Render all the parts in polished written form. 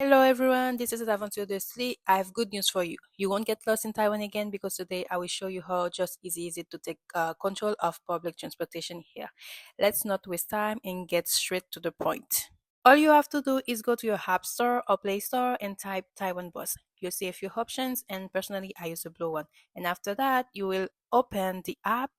Hello everyone, this is Aventures Slee. I have good news for you. You won't get lost in Taiwan again because today I will show you how just easy to take control of public transportation here. Let's not waste time and get straight to the point. All you have to do is go to your App Store or Play Store and type Taiwan Bus. You'll see a few options, and personally I use the blue one. And after that, you will open the app,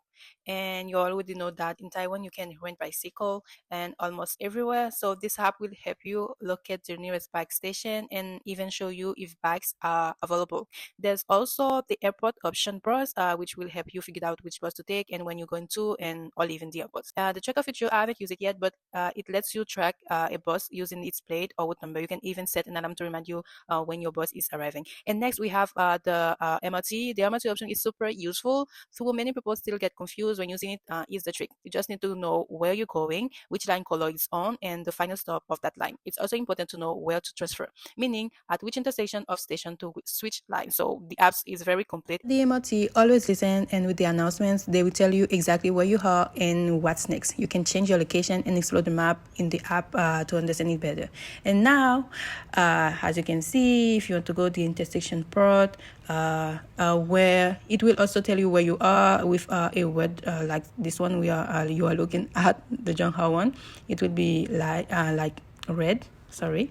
and you already know that in Taiwan you can rent bicycle and almost everywhere. So this app will help you locate the nearest bike station and even show you if bikes are available. There's also the airport option bus, which will help you figure out which bus to take and when you're going to, and or even the airports. The tracker feature, I haven't used it yet, but it lets you track a bus using its plate or route number. You can even set an alarm to remind you when your bus is arriving. And next we have the MRT. The MRT option is super useful. So many people still get confused when using it. Is the trick. You just need to know where you're going, which line color is on, and the final stop of that line. It's also important to know where to transfer, meaning at which intersection of station to switch line. So the apps is very complete. The MRT always listen, and with the announcements, they will tell you exactly where you are and what's next. You can change your location and explore the map in the app to understand it better. And now, as you can see, if you want to go the intersection part, where it will also tell you where you are with a word like this one you are looking at, the Zhonghao one. It will be like red, sorry,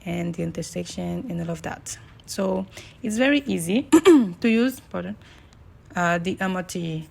and the intersection and all of that. So it's very easy to use, pardon, the MRT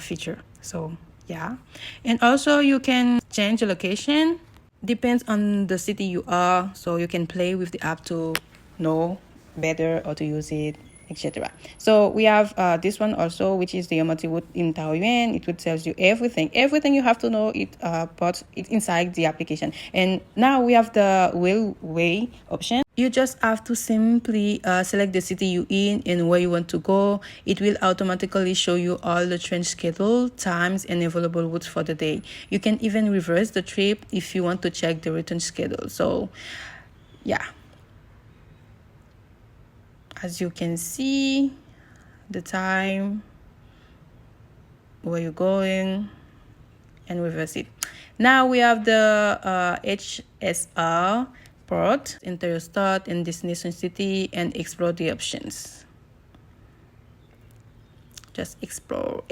feature. So yeah, and also you can change the location, depends on the city you are, so you can play with the app to know better or to use it, etc. So we have this one also, which is the MRT route in Taoyuan. It would tells you everything you have to know. It but it's inside the application. And now we have the railway option. You just have to simply select the city you're in and where you want to go. It will automatically show you all the train schedule, times, and available routes for the day. You can even reverse the trip if you want to check the return schedule. So yeah, as you can see, the time, where you're going, and reverse it. Now we have the HSR part, enter your start and destination city and explore the options. Just explore.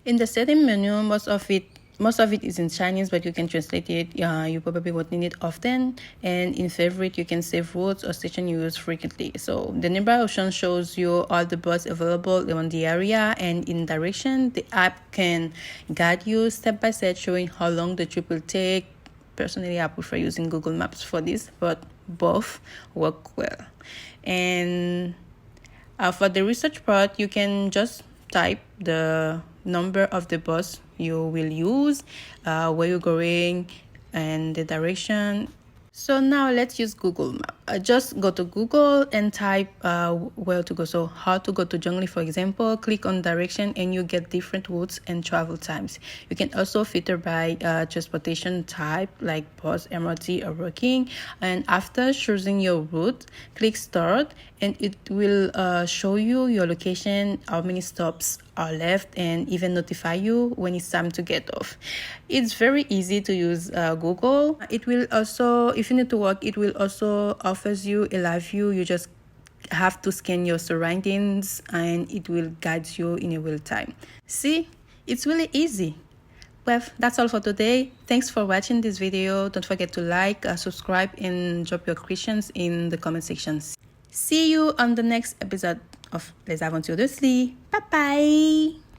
In the setting menu, most of it is in Chinese, but you can translate it. You probably won't need it often. And in favorite, you can save routes or station you use frequently. So the nearby option shows you all the bus available around the area, and in direction, the app can guide you step by step, showing how long the trip will take. Personally, I prefer using Google Maps for this, but both work well. And for the research part, you can just type the number of the bus you will use, where you're going, and the direction. So now let's use Google Map. Just go to Google and type where to go. So how to go to Zhongli, for example. Click on direction and you get different routes and travel times. You can also filter by transportation type like bus, MRT, or walking. And after choosing your route, click start and it will show you your location, how many stops are left, and even notify you when it's time to get off. It's very easy to use Google. It will also, if you need to walk, it will also offers you a live view. You just have to scan your surroundings and it will guide you in a real time. See, it's really easy. Well, that's all for today. Thanks for watching this video. Don't forget to like, subscribe, and drop your questions in the comment sections. See you on the next episode of Les Aventures de Slee. Bye bye.